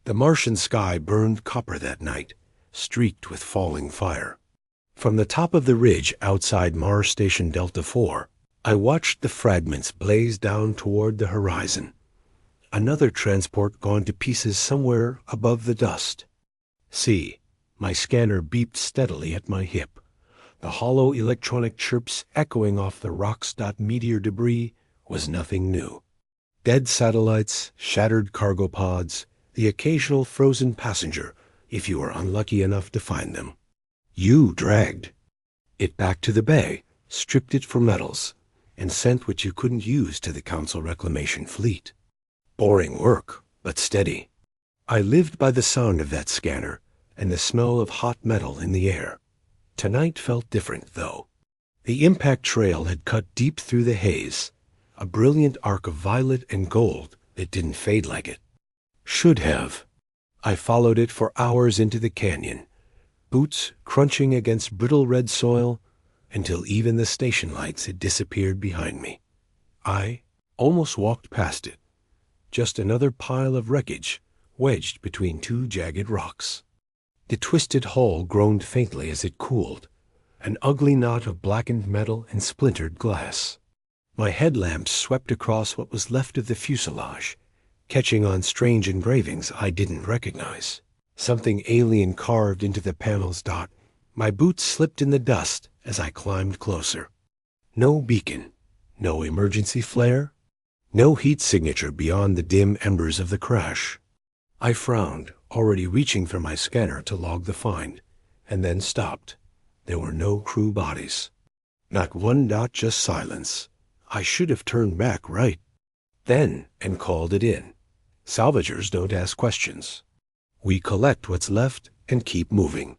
The Martian sky burned copper that night, streaked with falling fire. From the top of the ridge outside Mars Station Delta 4, I watched the fragments blaze down toward the horizon. Another transport gone to pieces somewhere above the dust. See, my scanner beeped steadily at my hip, the hollow electronic chirps echoing off the rocks.meteor debris was nothing new. Dead satellites, shattered cargo pods, the occasional frozen passenger, if you were unlucky enough to find them. You dragged it back to the bay, stripped it for metals, and sent what you couldn't use to the Council Reclamation Fleet. Boring work, but steady. I lived by the sound of that scanner and the smell of hot metal in the air. Tonight felt different, though. The impact trail had cut deep through the haze, a brilliant arc of violet and gold that didn't fade like it should have. I followed it for hours into the canyon, boots crunching against brittle red soil, until even the station lights had disappeared behind me. I almost walked past it, just another pile of wreckage wedged between two jagged rocks. The twisted hull groaned faintly as it cooled, an ugly knot of blackened metal and splintered glass. My headlamps swept across what was left of the fuselage, catching on strange engravings I didn't recognize. Something alien carved into the panels. My boots slipped in the dust as I climbed closer. No beacon, no emergency flare, no heat signature beyond the dim embers of the crash. I frowned, already reaching for my scanner to log the find, and then stopped. There were no crew bodies. Not one dot, just silence. I should have turned back right then and called it in. Salvagers don't ask questions. We collect what's left and keep moving.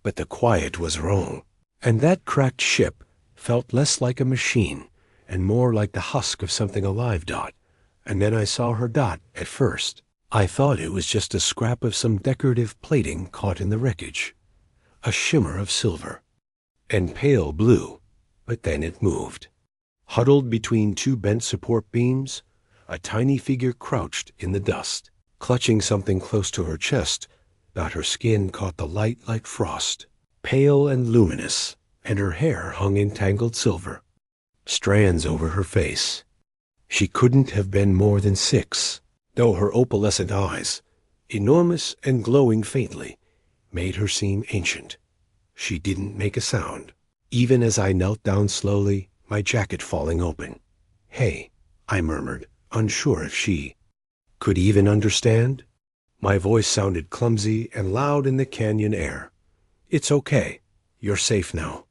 But the quiet was wrong, and that cracked ship felt less like a machine and more like the husk of something alive. And then I saw her. At first, I thought it was just a scrap of some decorative plating caught in the wreckage, a shimmer of silver and pale blue, but then it moved. Huddled between two bent support beams, a tiny figure crouched in the dust, clutching something close to her chest. Her skin caught the light like frost, pale and luminous, and her hair hung in tangled silver, strands over her face. She couldn't have been more than 6, though her opalescent eyes, enormous and glowing faintly, made her seem ancient. She didn't make a sound, even as I knelt down slowly, my jacket falling open. "Hey," I murmured, unsure if she could even understand. My voice sounded clumsy and loud in the canyon air. "It's okay. You're safe now."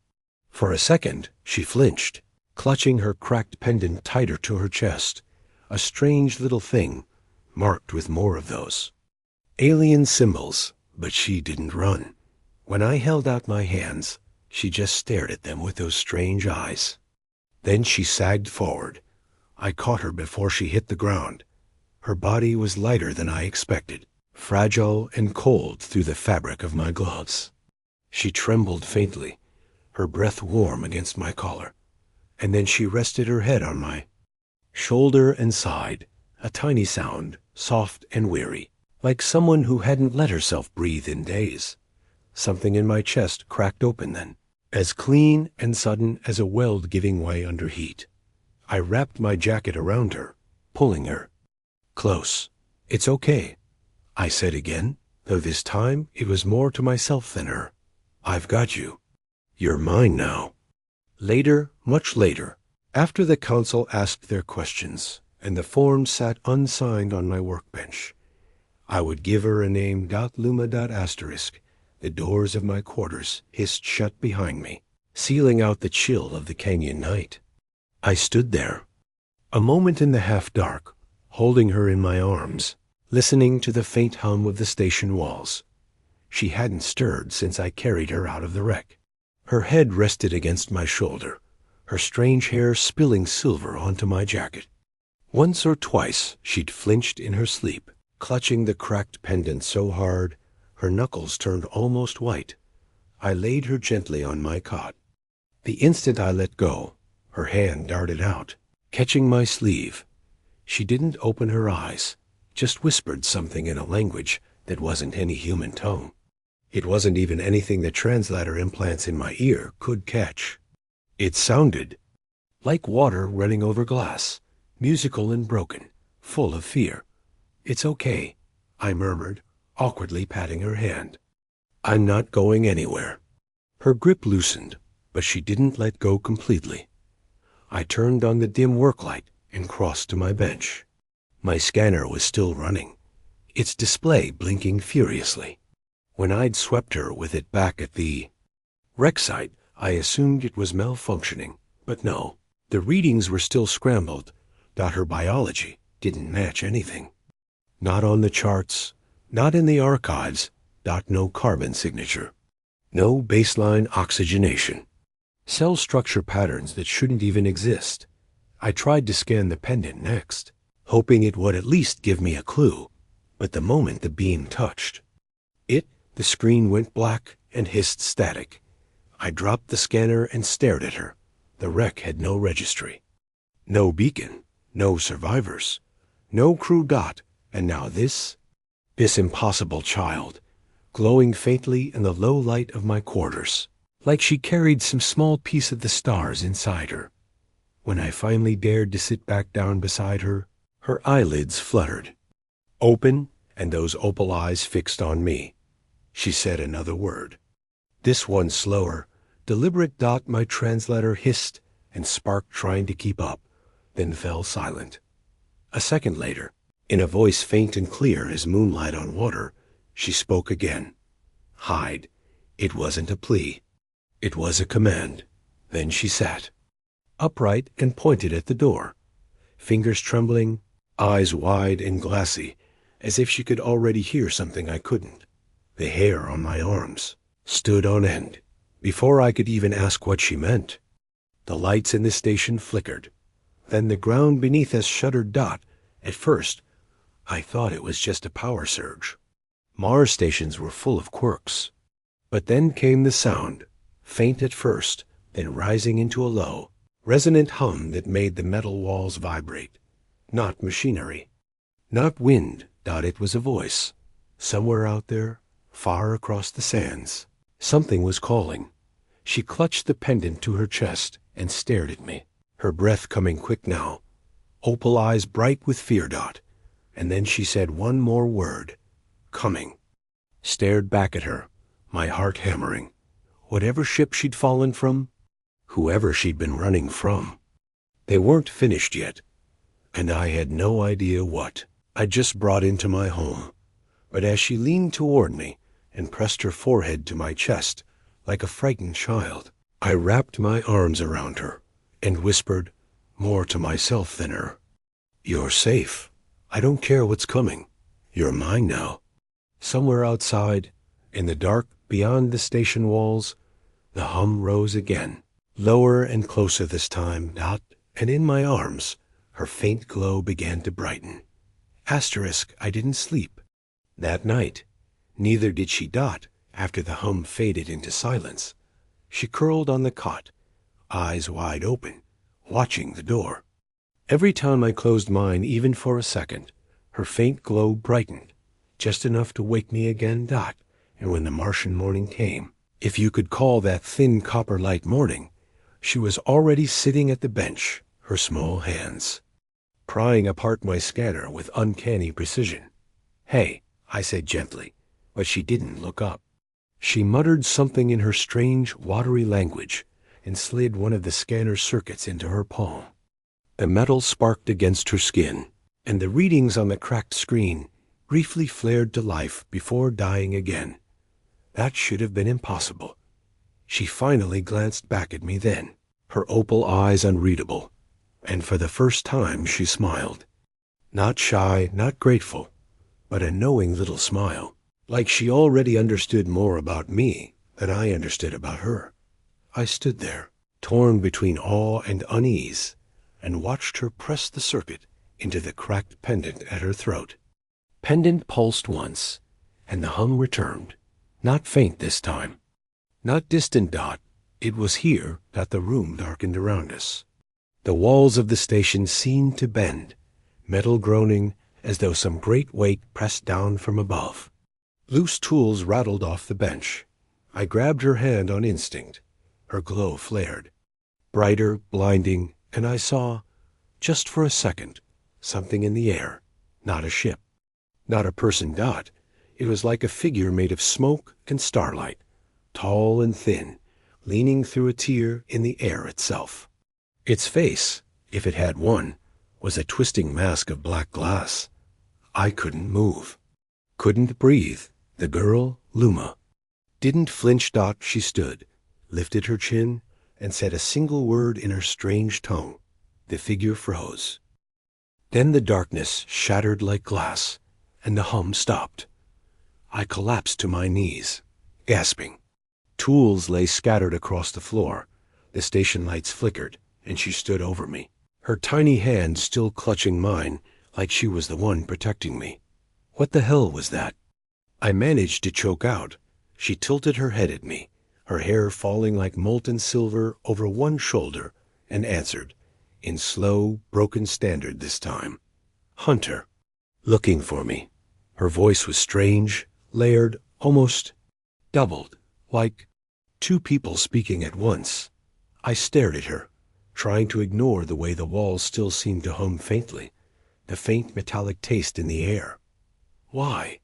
For a second, she flinched, clutching her cracked pendant tighter to her chest, a strange little thing, marked with more of those alien symbols, but she didn't run. When I held out my hands, she just stared at them with those strange eyes. Then she sagged forward. I caught her before she hit the ground. Her body was lighter than I expected, fragile and cold through the fabric of my gloves. She trembled faintly, her breath warm against my collar, and then she rested her head on my shoulder and sighed, a tiny sound, soft and weary, like someone who hadn't let herself breathe in days. Something in my chest cracked open then, as clean and sudden as a weld giving way under heat. I wrapped my jacket around her, pulling her close. "It's okay," I said again, though this time it was more to myself than her. "I've got you. You're mine now." Later, much later, after the council asked their questions and the forms sat unsigned on my workbench, I would give her a name. Luma. Asterisk. The doors of my quarters hissed shut behind me, sealing out the chill of the canyon night. I stood there, a moment in the half-dark, holding her in my arms, listening to the faint hum of the station walls. She hadn't stirred since I carried her out of the wreck. Her head rested against my shoulder, her strange hair spilling silver onto my jacket. Once or twice she'd flinched in her sleep, clutching the cracked pendant so hard her knuckles turned almost white. I laid her gently on my cot. The instant I let go, her hand darted out, catching my sleeve. She didn't open her eyes, just whispered something in a language that wasn't any human tongue. It wasn't even anything the translator implants in my ear could catch. It sounded like water running over glass, musical and broken, full of fear. "It's okay," I murmured, awkwardly patting her hand. "I'm not going anywhere." Her grip loosened, but she didn't let go completely. I turned on the dim work light and crossed to my bench. My scanner was still running, its display blinking furiously. When I'd swept her with it back at the wreck site, I assumed it was malfunctioning, but no, the readings were still scrambled. Her biology didn't match anything. Not on the charts, not in the archives. No carbon signature. No baseline oxygenation. Cell structure patterns that shouldn't even exist. I tried to scan the pendant next, hoping it would at least give me a clue, but the moment the beam touched the screen went black and hissed static. I dropped the scanner and stared at her. The wreck had no registry. No beacon, no survivors, no crew. And now this impossible child, glowing faintly in the low light of my quarters, like she carried some small piece of the stars inside her. When I finally dared to sit back down beside her, her eyelids fluttered, open, and those opal eyes fixed on me. She said another word. This one slower, deliberate. My translator hissed and sparked, trying to keep up, then fell silent. A second later, in a voice faint and clear as moonlight on water, she spoke again. Hide. It wasn't a plea. It was a command. Then she sat upright and pointed at the door, fingers trembling, eyes wide and glassy, as if she could already hear something I couldn't. The hair on my arms stood on end before I could even ask what she meant. The lights in the station flickered. Then the ground beneath us shuddered. At first, I thought it was just a power surge. Mars stations were full of quirks. But then came the sound, faint at first, then rising into a low, resonant hum that made the metal walls vibrate. Not machinery, not wind. It was a voice. Somewhere out there, far across the sands, something was calling. She clutched the pendant to her chest and stared at me, her breath coming quick now, opal eyes bright with fear. And then she said one more word, coming. Stared back at her, my heart hammering. Whatever ship she'd fallen from, whoever she'd been running from, they weren't finished yet, and I had no idea what I'd just brought into my home. But as she leaned toward me and pressed her forehead to my chest like a frightened child, I wrapped my arms around her and whispered, more to myself than her, "You're safe. I don't care what's coming. You're mine now." Somewhere outside, in the dark beyond the station walls, the hum rose again, lower and closer this time. And in my arms, her faint glow began to brighten. I didn't sleep that night. Neither did she. After the hum faded into silence, she curled on the cot, eyes wide open, watching the door. Every time I closed mine, even for a second, her faint glow brightened, just enough to wake me again. And when the Martian morning came, if you could call that thin copper light morning, she was already sitting at the bench, her small hands prying apart my scanner with uncanny precision. "Hey," I said gently, but she didn't look up. She muttered something in her strange, watery language and slid one of the scanner's circuits into her palm. The metal sparked against her skin, and the readings on the cracked screen briefly flared to life before dying again. That should have been impossible. She finally glanced back at me then, her opal eyes unreadable, and for the first time she smiled. Not shy, not grateful, but a knowing little smile, like she already understood more about me than I understood about her. I stood there, torn between awe and unease, and watched her press the circuit into the cracked pendant at her throat. Pendant pulsed once, and the hum returned, not faint this time, not distant. It was here that the room darkened around us. The walls of the station seemed to bend, metal groaning as though some great weight pressed down from above. Loose tools rattled off the bench. I grabbed her hand on instinct. Her glow flared, brighter, blinding, and I saw, just for a second, something in the air, not a ship, not a person. It was like a figure made of smoke and starlight, tall and thin, leaning through a tear in the air itself. Its face, if it had one, was a twisting mask of black glass. I couldn't move, couldn't breathe. The girl, Luma, didn't flinch. She stood, lifted her chin, and said a single word in her strange tongue. The figure froze. Then the darkness shattered like glass, and the hum stopped. I collapsed to my knees, gasping. Tools lay scattered across the floor. The station lights flickered, and she stood over me, her tiny hand still clutching mine, like she was the one protecting me. What the hell was that? I managed to choke out. She tilted her head at me, her hair falling like molten silver over one shoulder, and answered, in slow, broken standard this time. Hunter. Looking for me. Her voice was strange, layered, almost doubled, like two people speaking at once. I stared at her, trying to ignore the way the walls still seemed to hum faintly, the faint metallic taste in the air. Why?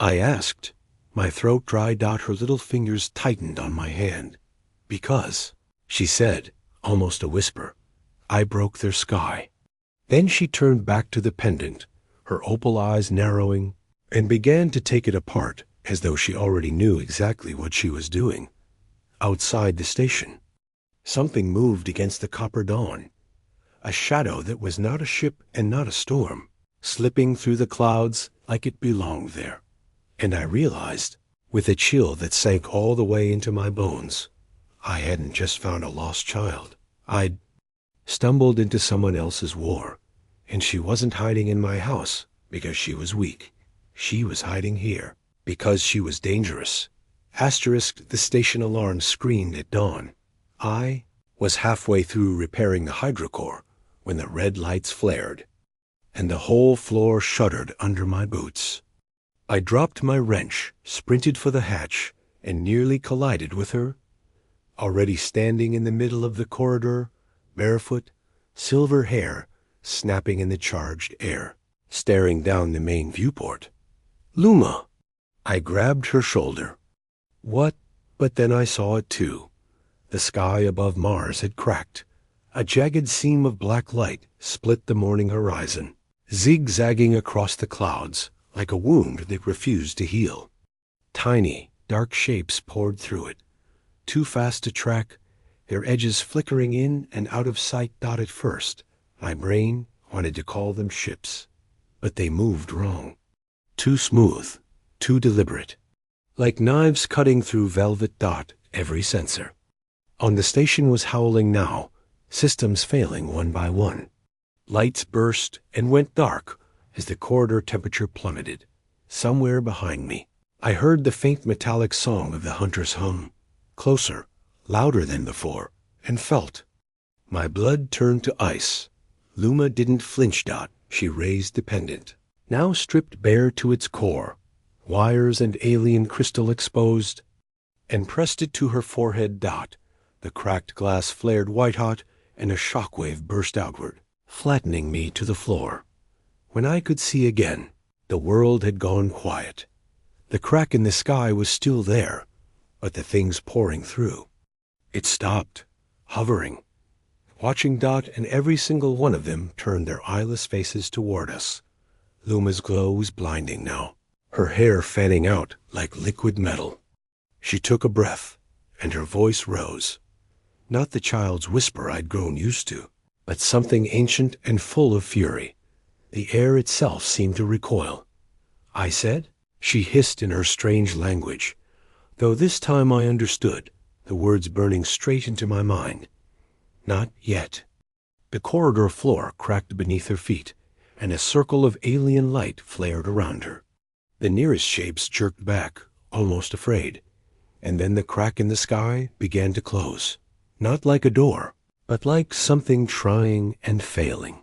I asked. My throat dried out. Her little fingers tightened on my hand. Because, she said, almost a whisper, I broke their sky. Then she turned back to the pendant, her opal eyes narrowing, and began to take it apart as though she already knew exactly what she was doing. Outside the station, something moved against the copper dawn, a shadow that was not a ship and not a storm, slipping through the clouds like it belonged there. And I realized, with a chill that sank all the way into my bones, I hadn't just found a lost child. I'd stumbled into someone else's war, and she wasn't hiding in my house because she was weak. She was hiding here because she was dangerous. The station alarm screamed at dawn. I was halfway through repairing the hydrocore when the red lights flared, and the whole floor shuddered under my boots. I dropped my wrench, sprinted for the hatch, and nearly collided with her. Already standing in the middle of the corridor, barefoot, silver hair snapping in the charged air, staring down the main viewport. Luma! I grabbed her shoulder. What? But then I saw it too. The sky above Mars had cracked. A jagged seam of black light split the morning horizon, zigzagging across the clouds like a wound that refused to heal. Tiny, dark shapes poured through it, too fast to track, their edges flickering in and out of sight. At first, my brain wanted to call them ships, but they moved wrong. Too smooth, too deliberate, like knives cutting through velvet. Every sensor on the station was howling now, systems failing one by one. Lights burst and went dark as the corridor temperature plummeted. Somewhere behind me, I heard the faint metallic song of the hunter's hum, closer, louder than before, and felt. My blood turned to ice. Luma didn't flinch. She raised the pendant, now stripped bare to its core, wires and alien crystal exposed, and pressed it to her forehead. The cracked glass flared white-hot, and a shockwave burst outward, flattening me to the floor. When I could see again, the world had gone quiet. The crack in the sky was still there, but the things pouring through. It stopped, hovering, watching. And every single one of them turned their eyeless faces toward us. Luma's glow was blinding now, her hair fanning out like liquid metal. She took a breath, and her voice rose. Not the child's whisper I'd grown used to, but something ancient and full of fury. The air itself seemed to recoil. I said? She hissed in her strange language, though this time I understood, the words burning straight into my mind. Not yet. The corridor floor cracked beneath her feet, and a circle of alien light flared around her. The nearest shapes jerked back, almost afraid, and then the crack in the sky began to close, not like a door, but like something trying and failing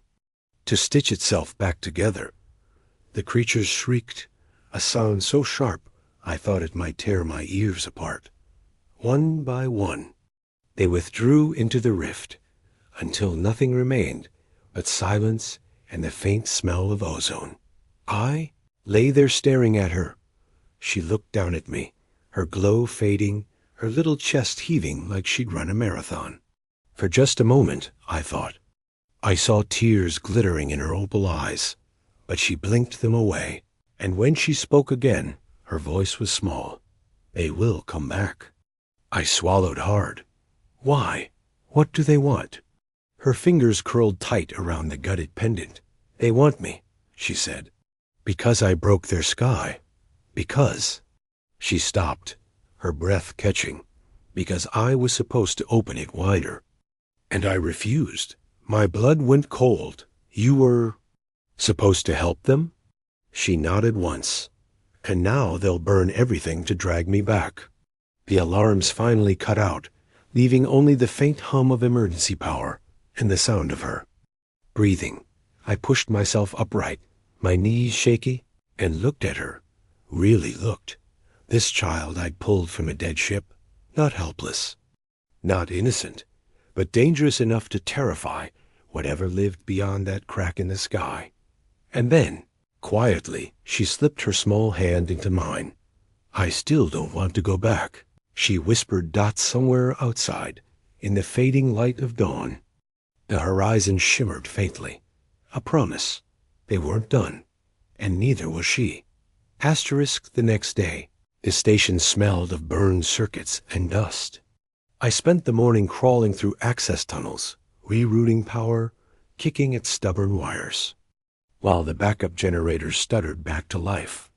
to stitch itself back together. The creatures shrieked, a sound so sharp I thought it might tear my ears apart. One by one, they withdrew into the rift, until nothing remained but silence and the faint smell of ozone. I lay there staring at her. She looked down at me, her glow fading, her little chest heaving like she'd run a marathon. For just a moment, I thought. I saw tears glittering in her opal eyes, but she blinked them away, and when she spoke again, her voice was small. They will come back. I swallowed hard. Why? What do they want? Her fingers curled tight around the gutted pendant. They want me, she said. Because I broke their sky. Because. She stopped, her breath catching. Because I was supposed to open it wider. And I refused. My blood went cold. You were supposed to help them? She nodded once. And now they'll burn everything to drag me back. The alarms finally cut out, leaving only the faint hum of emergency power and the sound of her. Breathing, I pushed myself upright, my knees shaky, and looked at her. Really looked. This child I'd pulled from a dead ship, not helpless, not innocent, but dangerous enough to terrify whatever lived beyond that crack in the sky. And then, quietly, she slipped her small hand into mine. I still don't want to go back. She whispered dots somewhere outside, in the fading light of dawn. The horizon shimmered faintly. A promise. They weren't done, and neither was she. Asterisk the next day. The station smelled of burned circuits and dust. I spent the morning crawling through access tunnels, rerouting power, kicking at stubborn wires, while the backup generators stuttered back to life.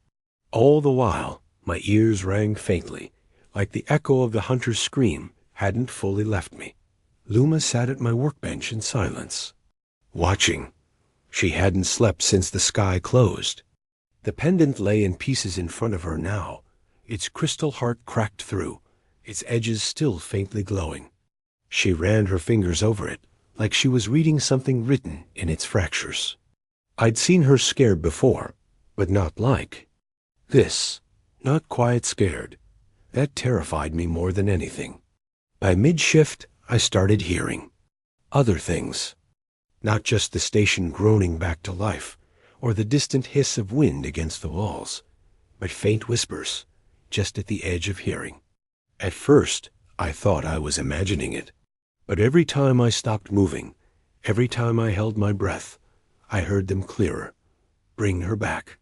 All the while, my ears rang faintly, like the echo of the hunter's scream hadn't fully left me. Luma sat at my workbench in silence, watching. She hadn't slept since the sky closed. The pendant lay in pieces in front of her now, its crystal heart cracked through, its edges still faintly glowing. She ran her fingers over it, like she was reading something written in its fractures. I'd seen her scared before, but not like this. Not quiet scared. That terrified me more than anything. By mid-shift, I started hearing other things. Not just the station groaning back to life, or the distant hiss of wind against the walls, but faint whispers, just at the edge of hearing. At first, I thought I was imagining it, but every time I stopped moving, every time I held my breath, I heard them clearer. Bring her back.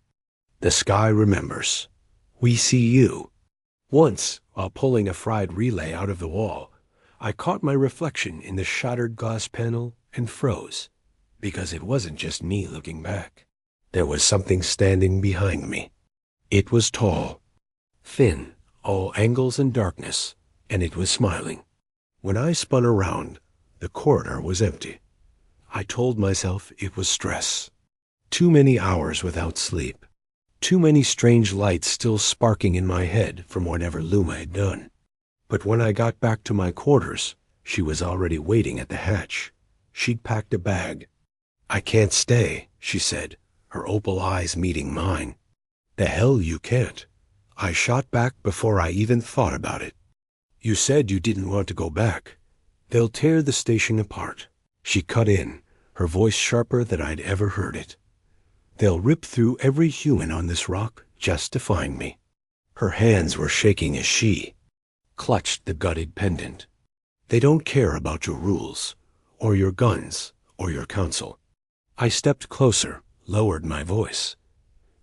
The sky remembers. We see you. Once, while pulling a fried relay out of the wall, I caught my reflection in the shattered glass panel and froze, because it wasn't just me looking back. There was something standing behind me. It was tall, thin, all angles and darkness, and it was smiling. When I spun around, the corridor was empty. I told myself it was stress. Too many hours without sleep. Too many strange lights still sparking in my head from whatever Luma had done. But when I got back to my quarters, she was already waiting at the hatch. She'd packed a bag. I can't stay, she said, her opal eyes meeting mine. The hell you can't. I shot back before I even thought about it. You said you didn't want to go back. They'll tear the station apart. She cut in, her voice sharper than I'd ever heard it. They'll rip through every human on this rock just to find me. Her hands were shaking as she clutched the gutted pendant. They don't care about your rules, or your guns, or your counsel. I stepped closer, lowered my voice.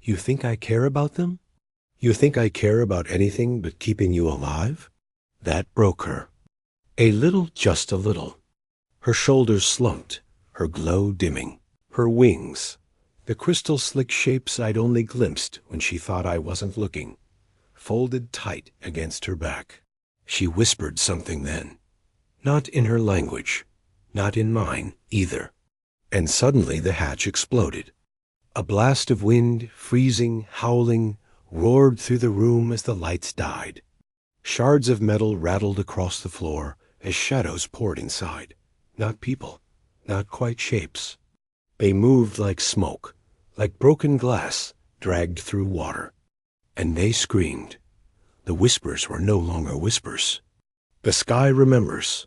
You think I care about them? You think I care about anything but keeping you alive? That broke her. A little, just a little. Her shoulders slumped, her glow dimming, her wings, the crystal slick shapes I'd only glimpsed when she thought I wasn't looking, folded tight against her back. She whispered something then. Not in her language, not in mine either. And suddenly the hatch exploded. A blast of wind, freezing, howling, roared through the room as the lights died. Shards of metal rattled across the floor as shadows poured inside. Not people, not quite shapes. They moved like smoke, like broken glass dragged through water. And they screamed. The whispers were no longer whispers. The sky remembers.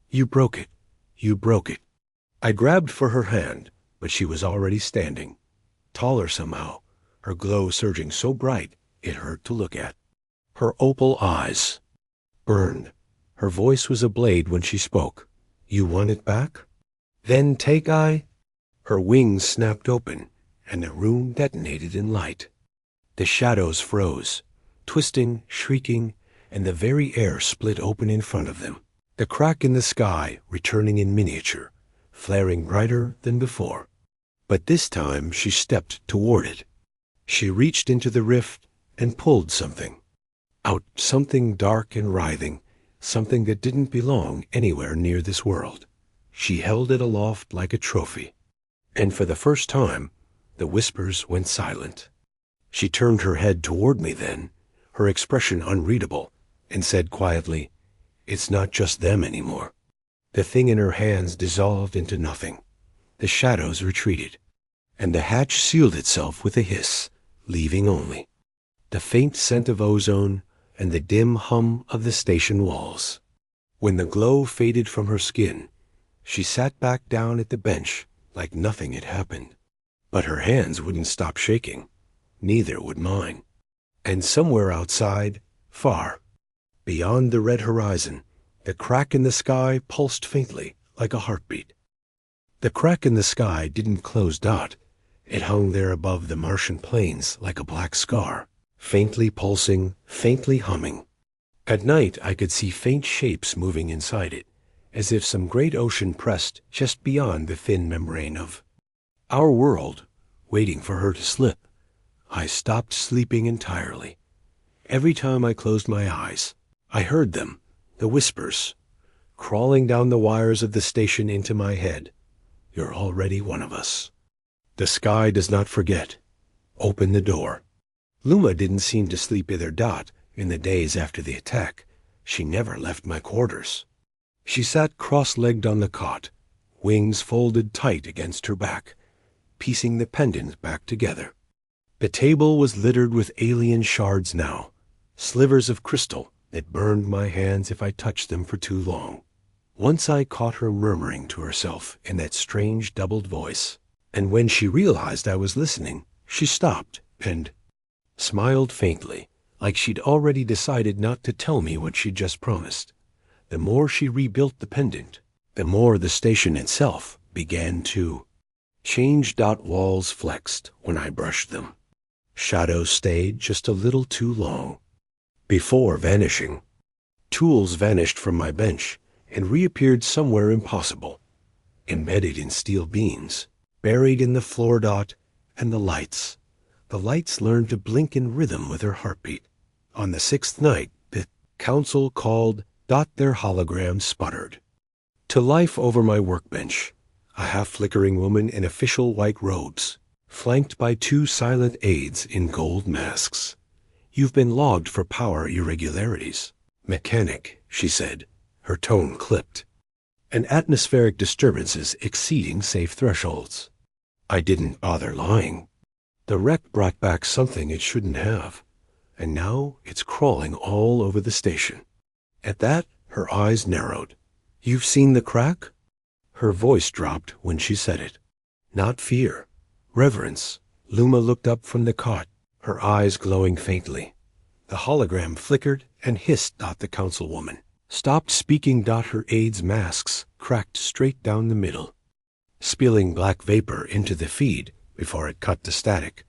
You broke it. You broke it. I grabbed for her hand, but she was already standing. Taller somehow, her glow surging so bright it hurt to look at. Her opal eyes burned. Her voice was a blade when she spoke. You want it back? Then take I. Her wings snapped open, and the room detonated in light. The shadows froze, twisting, shrieking, and the very air split open in front of them. The crack in the sky returning in miniature, flaring brighter than before. But this time she stepped toward it. She reached into the rift and pulled something. Out, something dark and writhing, something that didn't belong anywhere near this world. She held it aloft like a trophy. And for the first time, the whispers went silent. She turned her head toward me then, her expression unreadable, and said quietly, It's not just them anymore. The thing in her hands dissolved into nothing. The shadows retreated, and the hatch sealed itself with a hiss, leaving only the faint scent of ozone and the dim hum of the station walls. When the glow faded from her skin, she sat back down at the bench like nothing had happened. But her hands wouldn't stop shaking. Neither would mine. And somewhere outside, far, beyond the red horizon, the crack in the sky pulsed faintly like a heartbeat. The crack in the sky didn't close Dot. It hung there above the Martian plains like a black scar, faintly pulsing, faintly humming. At night I could see faint shapes moving inside it, as if some great ocean pressed just beyond the thin membrane of our world, waiting for her to slip. I stopped sleeping entirely. Every time I closed my eyes, I heard them, the whispers, crawling down the wires of the station into my head. You're already one of us. The sky does not forget. Open the door. Luma didn't seem to sleep either. Dot in the days after the attack. She never left my quarters. She sat cross-legged on the cot, wings folded tight against her back, piecing the pendant back together. The table was littered with alien shards now, slivers of crystal that burned my hands if I touched them for too long. Once I caught her murmuring to herself in that strange doubled voice, and when she realized I was listening, she stopped and smiled faintly, like she'd already decided not to tell me what she'd just promised. The more she rebuilt the pendant, the more the station itself began to change. Walls flexed when I brushed them. Shadows stayed just a little too long before vanishing. Tools vanished from my bench and reappeared somewhere impossible, embedded in steel beams, buried in the floor. And the lights. The lights learned to blink in rhythm with her heartbeat. On the sixth night, the council called. Their holograms sputtered to life over my workbench, a half-flickering woman in official white robes, flanked by two silent aides in gold masks. You've been logged for power irregularities. Mechanic, she said, her tone clipped, and atmospheric disturbances exceeding safe thresholds. I didn't bother lying. The wreck brought back something it shouldn't have, and now it's crawling all over the station. At that, her eyes narrowed. You've seen the crack? Her voice dropped when she said it. Not fear. Reverence. Luma looked up from the cot, her eyes glowing faintly. The hologram flickered and hissed. The councilwoman stopped speaking. Her aide's masks cracked straight down the middle, spilling black vapor into the feed before it cut to static.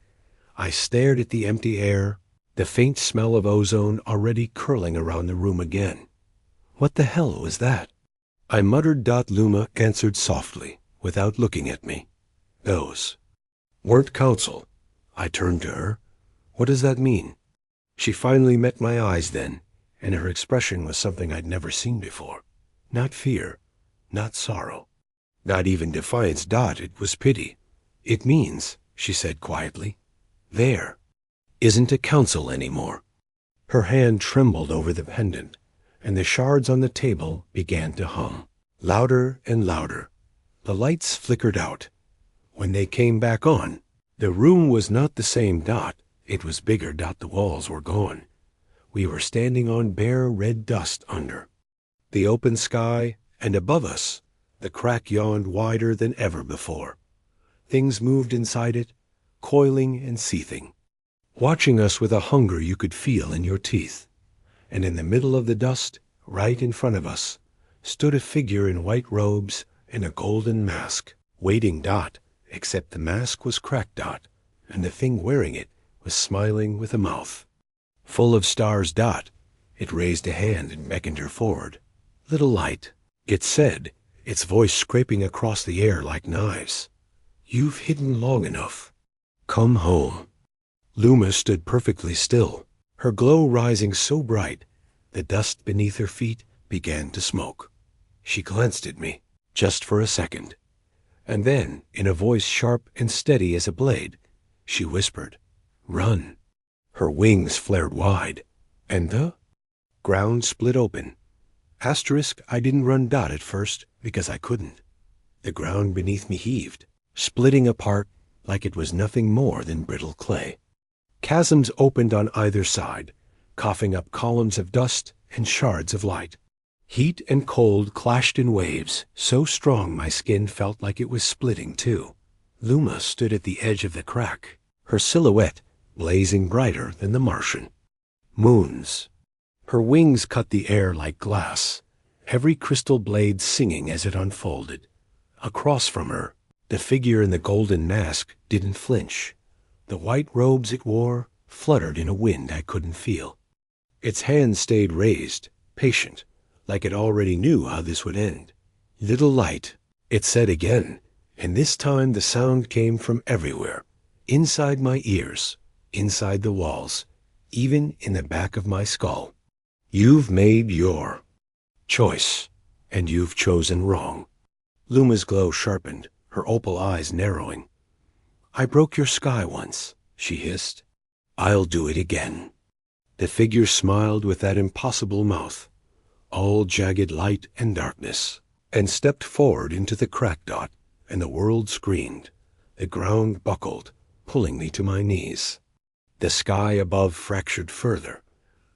I stared at the empty air, the faint smell of ozone already curling around the room again. What the hell was that? I muttered. Luma answered softly, without looking at me. Those weren't council. I turned to her. What does that mean? She finally met my eyes then, and her expression was something I'd never seen before. Not fear, not sorrow, not even defiance. It was pity. It means, she said quietly, there isn't a council anymore. Her hand trembled over the pendant, and the shards on the table began to hum, louder and louder. The lights flickered out. When they came back on, The room was not the same Dot. It was bigger. The walls were gone. We were standing on bare red dust under the open sky, and above us, the crack yawned wider than ever before. Things moved inside it, coiling and seething, watching us with a hunger you could feel in your teeth. And in the middle of the dust, right in front of us, stood a figure in white robes and a golden mask, waiting. Except the mask was cracked. And the thing wearing it was smiling with a mouth full of stars. It raised a hand and beckoned her forward. "Little light," it said, its voice scraping across the air like knives. "You've hidden long enough. Come home." Luma stood perfectly still, her glow rising so bright the dust beneath her feet began to smoke. She glanced at me, just for a second, and then, in a voice sharp and steady as a blade, she whispered, "Run." Her wings flared wide, and the ground split open. I didn't run. At first, because I couldn't. The ground beneath me heaved, splitting apart like it was nothing more than brittle clay. Chasms opened on either side, coughing up columns of dust and shards of light. Heat and cold clashed in waves, so strong my skin felt like it was splitting too. Luma stood at the edge of the crack, her silhouette blazing brighter than the Martian moons. Her wings cut the air like glass, every crystal blade singing as it unfolded. Across from her, the figure in the golden mask didn't flinch. The white robes it wore fluttered in a wind I couldn't feel. Its hand stayed raised, patient, like it already knew how this would end. "Little light," it said again, and this time the sound came from everywhere, inside my ears, inside the walls, even in the back of my skull. "You've made your choice, and you've chosen wrong." Luma's glow sharpened, her opal eyes narrowing. "I broke your sky once," she hissed. "I'll do it again." The figure smiled with that impossible mouth, all jagged light and darkness, and stepped forward into the crack. And the world screamed. The ground buckled, pulling me to my knees. The sky above fractured further,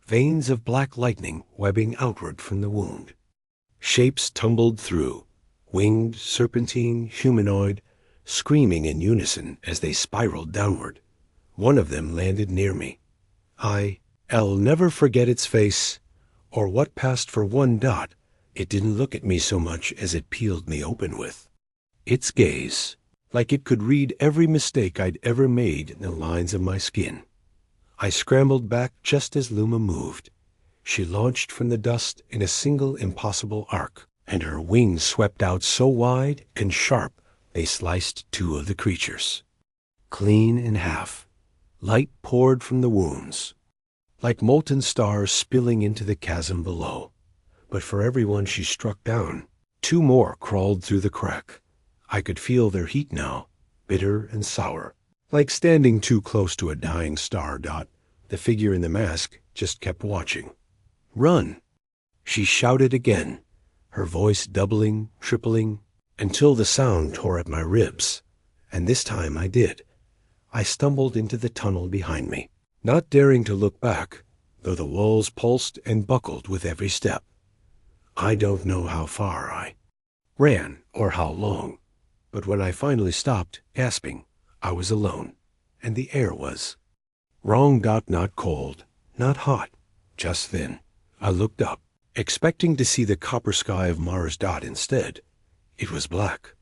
veins of black lightning webbing outward from the wound. Shapes tumbled through, winged, serpentine, humanoid, screaming in unison as they spiraled downward. One of them landed near me. I'll never forget its face, or what passed for one. It didn't look at me so much as it peeled me open with its gaze, like it could read every mistake I'd ever made in the lines of my skin. I scrambled back just as Luma moved. She launched from the dust in a single impossible arc, and her wings swept out so wide and sharp they sliced two of the creatures clean in half. Light poured from the wounds, like molten stars spilling into the chasm below. But for every one she struck down, two more crawled through the crack. I could feel their heat now, bitter and sour, like standing too close to a dying star. The figure in the mask just kept watching. "Run!" she shouted again, her voice doubling, tripling, until the sound tore at my ribs. And this time I did. I stumbled into the tunnel behind me, not daring to look back, though the walls pulsed and buckled with every step. I don't know how far I ran or how long, but when I finally stopped, gasping, I was alone, and the air was wrong. Not cold, not hot, just thin. I looked up, expecting to see the copper sky of Mars. Instead, it was black.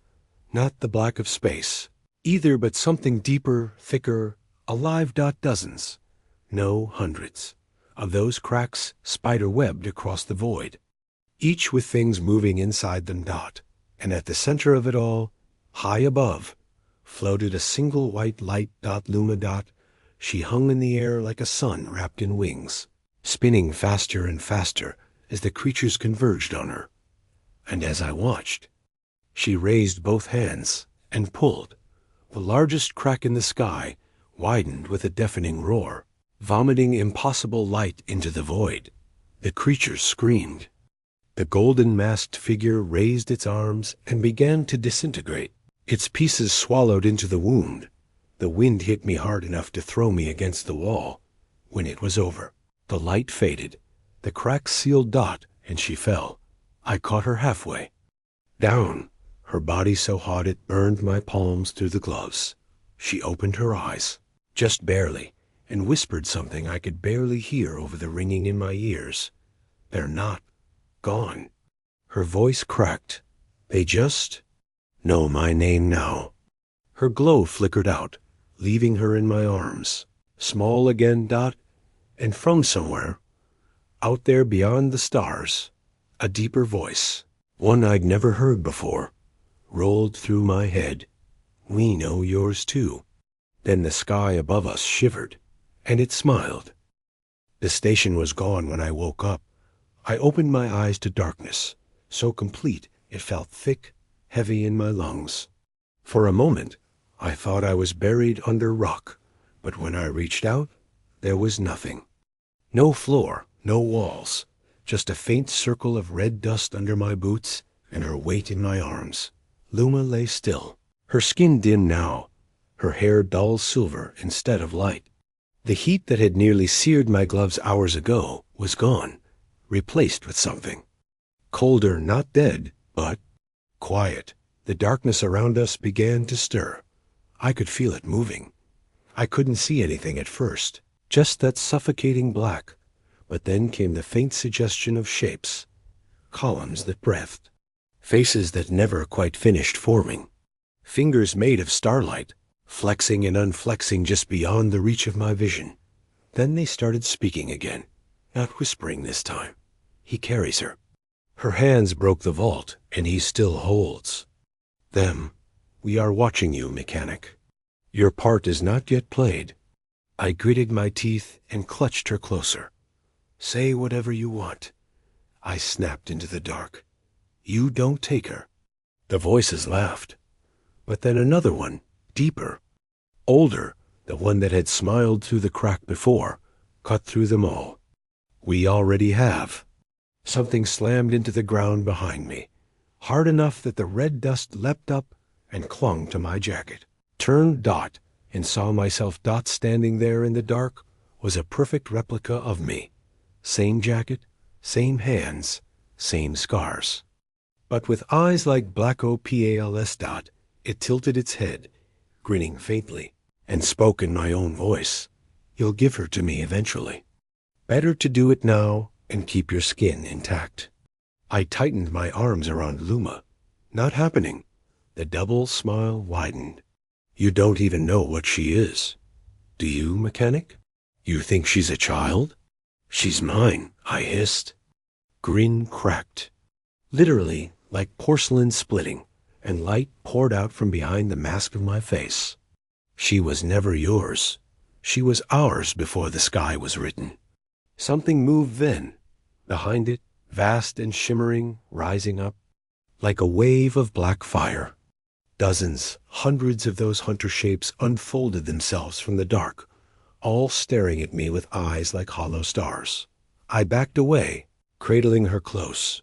Not the black of space, either, but something deeper, thicker, alive. Dozens, no hundreds, of those cracks spider-webbed across the void, each with things moving inside them. And at the center of it all, high above, floated a single white light. Luma. She hung in the air like a sun wrapped in wings, spinning faster and faster as the creatures converged on her. And as I watched, she raised both hands and pulled. The largest crack in the sky widened with a deafening roar, vomiting impossible light into the void. The creatures screamed. The golden-masked figure raised its arms and began to disintegrate, its pieces swallowed into the wound. The wind hit me hard enough to throw me against the wall. When it was over, the light faded. The crack sealed Dot, and she fell. I caught her halfway. Down, her body so hot it burned my palms through the gloves. She opened her eyes, just barely, and whispered something I could barely hear over the ringing in my ears. They're not gone. Her voice cracked. They just know my name now. Her glow flickered out, leaving her in my arms. Small again, Dot, and from somewhere, out there beyond the stars, a deeper voice, one I'd never heard before, rolled through my head. We know yours too. Then the sky above us shivered, and it smiled. The station was gone when I woke up. I opened my eyes to darkness, so complete it felt thick, heavy in my lungs. For a moment, I thought I was buried under rock, but when I reached out, there was nothing. No floor, no walls, just a faint circle of red dust under my boots and her weight in my arms. Luma lay still, her skin dim now, her hair dull silver instead of light. The heat that had nearly seared my gloves hours ago was gone, replaced with something. Colder, not dead, but quiet. The darkness around us began to stir. I could feel it moving. I couldn't see anything at first, just that suffocating black. But then came the faint suggestion of shapes, columns that breathed, faces that never quite finished forming, fingers made of starlight, flexing and unflexing just beyond the reach of my vision. Then they started speaking again, not whispering this time. He carries her. Her hands broke the vault, and he still holds. Them. We are watching you, mechanic. Your part is not yet played. I gritted my teeth and clutched her closer. Say whatever you want. I snapped into the dark. You don't take her. The voices laughed. But then another one, deeper, older, the one that had smiled through the crack before, cut through them all. We already have. Something slammed into the ground behind me, hard enough that the red dust leapt up and clung to my jacket. Turned Dot and saw myself. Dot standing there in the dark was a perfect replica of me. Same jacket, same hands, same scars. But with eyes like black opals. Dot, it tilted its head, grinning faintly, and spoke in my own voice. You'll give her to me eventually. Better to do it now and keep your skin intact. I tightened my arms around Luma. Not happening. The double smile widened. You don't even know what she is. Do you, mechanic? You think she's a child? She's mine, I hissed. Grin cracked. Literally like porcelain splitting, and light poured out from behind the mask of my face. She was never yours. She was ours before the sky was written. Something moved then. Behind it, vast and shimmering, rising up, like a wave of black fire. Dozens, hundreds of those hunter shapes unfolded themselves from the dark, all staring at me with eyes like hollow stars. I backed away, cradling her close,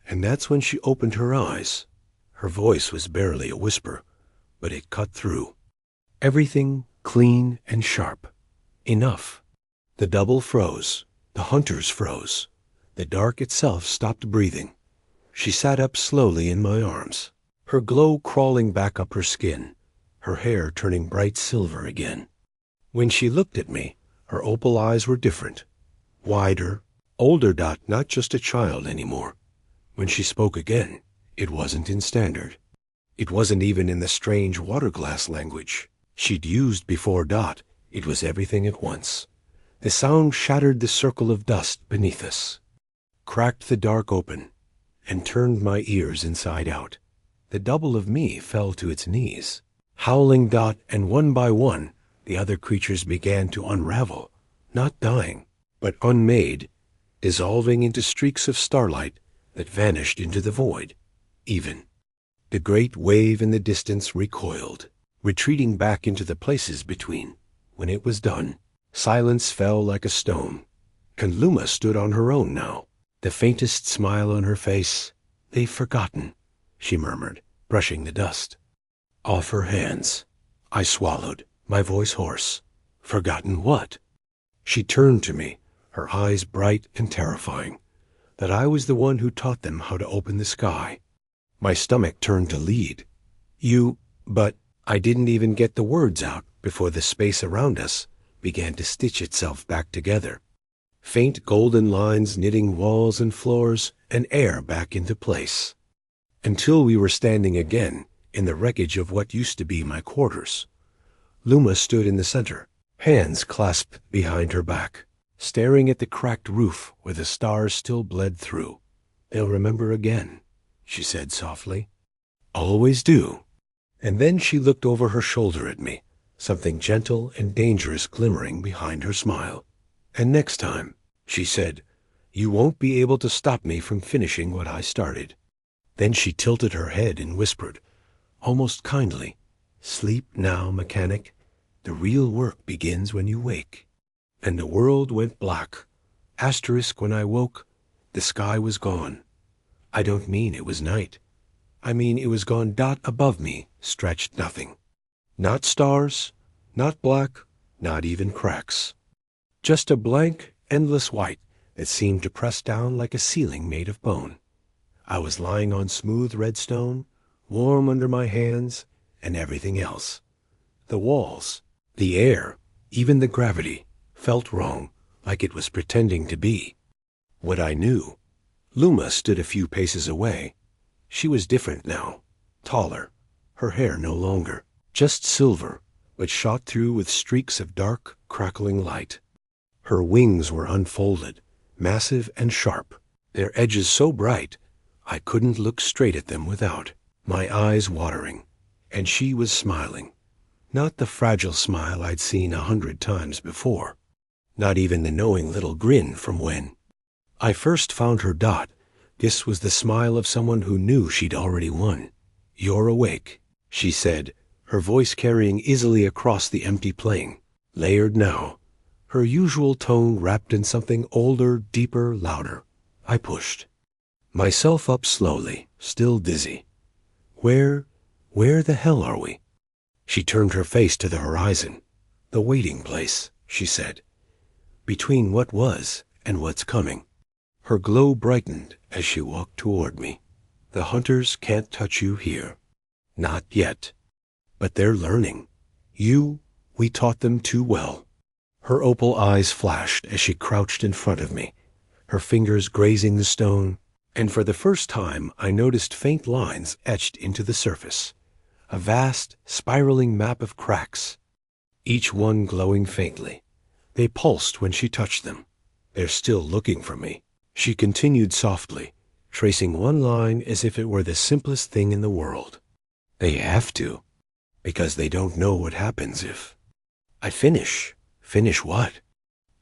and that's when she opened her eyes. Her voice was barely a whisper, but it cut through. Everything clean and sharp. Enough. The double froze. The hunters froze. The dark itself stopped breathing. She sat up slowly in my arms, her glow crawling back up her skin, her hair turning bright silver again. When she looked at me, her opal eyes were different, wider, older. Dot, not just a child anymore. When she spoke again, it wasn't in standard. It wasn't even in the strange water-glass language she'd used before. Dot, it was everything at once. The sound shattered the circle of dust beneath us, cracked the dark open, and turned my ears inside out. The double of me fell to its knees, howling. Dot, and one by one, the other creatures began to unravel, not dying, but unmade, dissolving into streaks of starlight that vanished into the void. Even. The great wave in the distance recoiled, retreating back into the places between. When it was done, silence fell like a stone. Luma stood on her own now, the faintest smile on her face. They've forgotten, she murmured, brushing the dust. Off her hands. I swallowed. my voice hoarse. Forgotten what? She turned to me, her eyes bright and terrifying. That I was the one who taught them how to open the sky. My stomach turned to lead. But I didn't even get the words out before the space around us began to stitch itself back together. Faint golden lines knitting walls and floors and air back into place. Until we were standing again in the wreckage of what used to be my quarters. Luma stood in the center, hands clasped behind her back, staring at the cracked roof where the stars still bled through. "They'll remember again," she said softly. "Always do." And then she looked over her shoulder at me, something gentle and dangerous glimmering behind her smile. "And next time," she said, "you won't be able to stop me from finishing what I started." Then she tilted her head and whispered, almost kindly, "Sleep now, mechanic. The real work begins when you wake." And the world went black. Asterisk when I woke, the sky was gone. I don't mean it was night. I mean it was gone. Dot above me stretched nothing. Not stars, not black, not even cracks. Just a blank, endless white that seemed to press down like a ceiling made of bone. I was lying on smooth red stone, warm under my hands, and everything else. The walls, the air, even the gravity, felt wrong, like it was pretending to be. What I knew. Luma stood a few paces away. She was different now, taller, her hair no longer, just silver, but shot through with streaks of dark, crackling light. Her wings were unfolded, massive and sharp, their edges so bright I couldn't look straight at them without, my eyes watering. And she was smiling. Not the fragile smile I'd seen 100 times before. Not even the knowing little grin from when I first found her. Dot. This was the smile of someone who knew she'd already won. "You're awake," she said, her voice carrying easily across the empty plain, layered now, her usual tone wrapped in something older, deeper, louder. I pushed myself up slowly, still dizzy. Where the hell are we?" She turned her face to the horizon. "The waiting place," she said. "Between what was and what's coming." Her glow brightened as she walked toward me. "The hunters can't touch you here. Not yet. But they're learning. We taught them too well." Her opal eyes flashed as she crouched in front of me, her fingers grazing the stone, and for the first time I noticed faint lines etched into the surface, a vast, spiraling map of cracks, each one glowing faintly. They pulsed when she touched them. "They're still looking for me," she continued softly, tracing one line as if it were the simplest thing in the world. "They have to, because they don't know what happens if I finish." "Finish what?"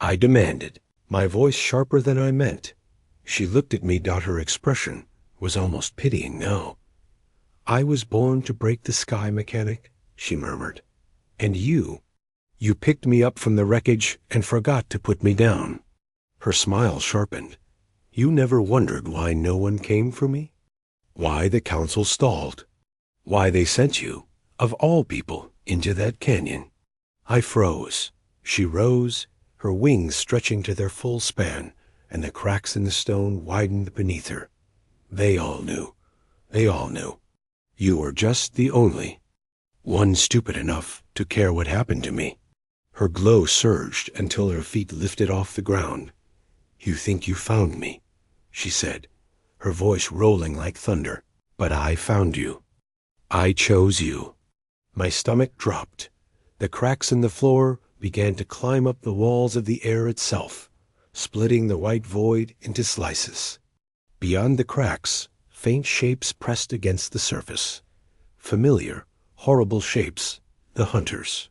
I demanded, my voice sharper than I meant. She looked at me. Her expression was almost pitying now. "I was born to break the sky, mechanic," she murmured. "And you picked me up from the wreckage and forgot to put me down." Her smile sharpened. "You never wondered why no one came for me? Why the council stalled? Why they sent you, of all people, into that canyon?" I froze. She rose, her wings stretching to their full span, and the cracks in the stone widened beneath her. "They all knew. They all knew. You were just the only one stupid enough to care what happened to me." Her glow surged until her feet lifted off the ground. "You think you found me," she said, her voice rolling like thunder. "But I found you. I chose you." My stomach dropped. The cracks in the floor began to climb up the walls of the air itself, splitting the white void into slices. Beyond the cracks, faint shapes pressed against the surface. Familiar, horrible shapes, the hunters,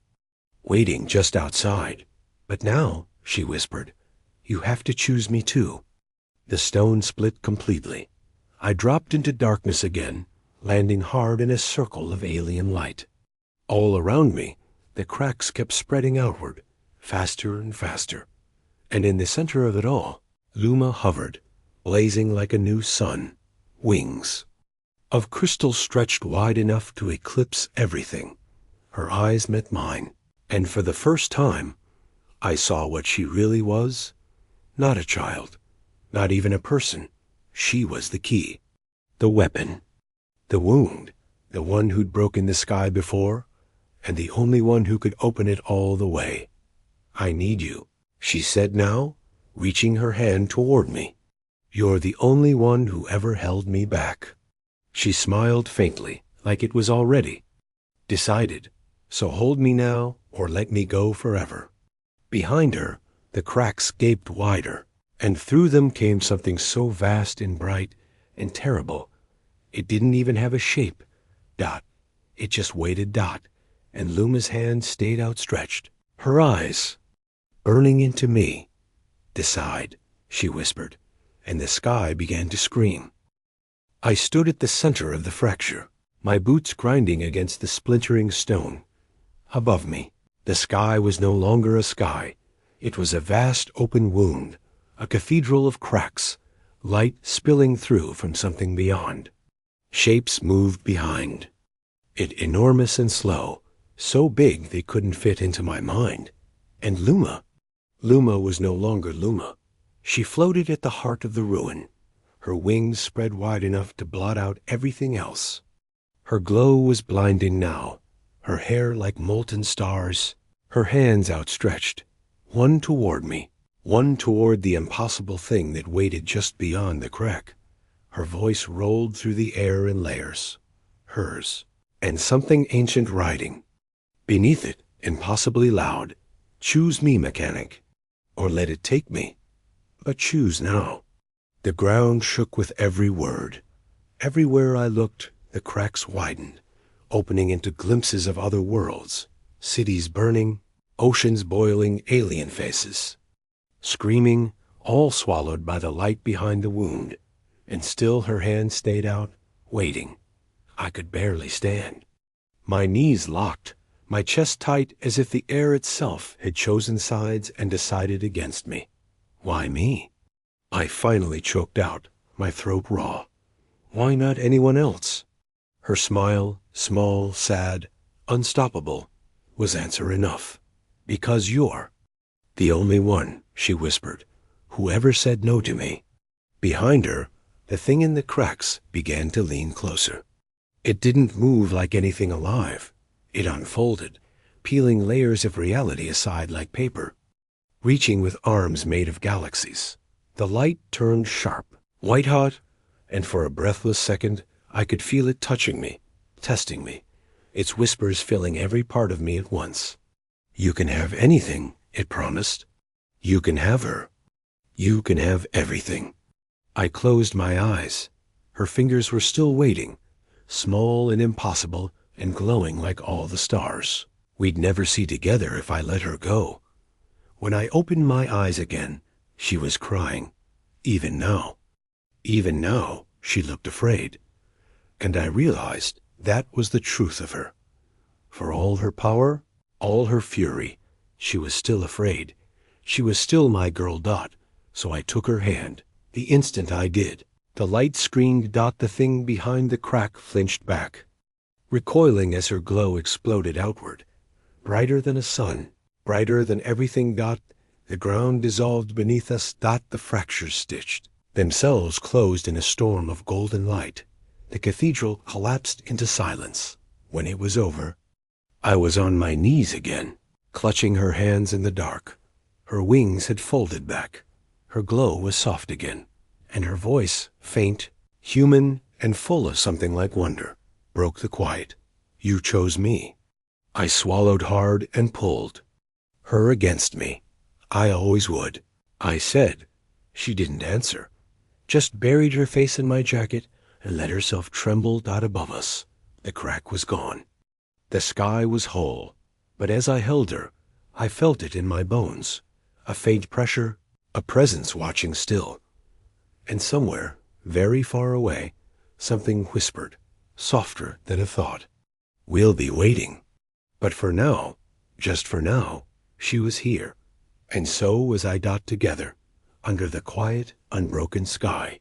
waiting just outside. "But now," she whispered, "you have to choose me too." The stone split completely. I dropped into darkness again, landing hard in a circle of alien light. All around me, the cracks kept spreading outward, faster and faster. And in the center of it all, Luma hovered, blazing like a new sun, wings of crystal stretched wide enough to eclipse everything. Her eyes met mine. And for the first time, I saw what she really was. Not a child, not even a person. She was the key, the weapon, the wound, the one who'd broken the sky before, and the only one who could open it all the way. I need you, she said now, reaching her hand toward me. You're the only one who ever held me back. She smiled faintly, like it was already decided. So hold me now, or let me go forever. Behind her, the cracks gaped wider, and through them came something so vast and bright and terrible. It didn't even have a shape. Dot. It just waited. Dot. And Luma's hand stayed outstretched. Her eyes burning into me. Decide, she whispered, and the sky began to scream. I stood at the center of the fracture, my boots grinding against the splintering stone. Above me, the sky was no longer a sky. It was a vast open wound, a cathedral of cracks, light spilling through from something beyond. Shapes moved behind. It enormous and slow, so big they couldn't fit into my mind. And Luma was no longer Luma. She floated at the heart of the ruin, her wings spread wide enough to blot out everything else. Her glow was blinding now, her hair like molten stars, her hands outstretched, one toward me, one toward the impossible thing that waited just beyond the crack. Her voice rolled through the air in layers, hers, and something ancient writing. Beneath it, impossibly loud, choose me, mechanic, or let it take me. But choose now. The ground shook with every word. Everywhere I looked, the cracks widened, opening into glimpses of other worlds, cities burning, oceans boiling, alien faces. Screaming, all swallowed by the light behind the wound, and still her hand stayed out, waiting. I could barely stand. My knees locked, my chest tight as if the air itself had chosen sides and decided against me. Why me? I finally choked out, my throat raw. Why not anyone else? Her smile, small, sad, unstoppable, was answer enough. Because you're the only one, she whispered, who ever said no to me. Behind her, the thing in the cracks began to lean closer. It didn't move like anything alive. It unfolded, peeling layers of reality aside like paper, reaching with arms made of galaxies. The light turned sharp, white-hot, and for a breathless second, I could feel it touching me, testing me, its whispers filling every part of me at once. You can have anything, it promised. You can have her. You can have everything. I closed my eyes. Her fingers were still waiting, small and impossible and glowing like all the stars. We'd never see together if I let her go. When I opened my eyes again, she was crying. Even now, she looked afraid. And I realized that was the truth of her. For all her power, all her fury, she was still afraid. She was still my girl Dot, so I took her hand. The instant I did, the light screened Dot. The thing behind the crack flinched back, recoiling as her glow exploded outward. Brighter than a sun, brighter than everything. Dot. The ground dissolved beneath us. Dot. The fractures stitched themselves closed in a storm of golden light. The cathedral collapsed into silence. When it was over, I was on my knees again, clutching her hands in the dark. Her wings had folded back. Her glow was soft again, and her voice, faint, human, and full of something like wonder, broke the quiet. You chose me. I swallowed hard and pulled. Her against me. I always would. I said. She didn't answer, just buried her face in my jacket and let herself tremble. Dot. Above us, the crack was gone. The sky was whole, but as I held her, I felt it in my bones, a faint pressure, a presence watching still. And somewhere, very far away, something whispered, softer than a thought. We'll be waiting. But for now, just for now, she was here, and so was I. Dot. Together, under the quiet, unbroken sky.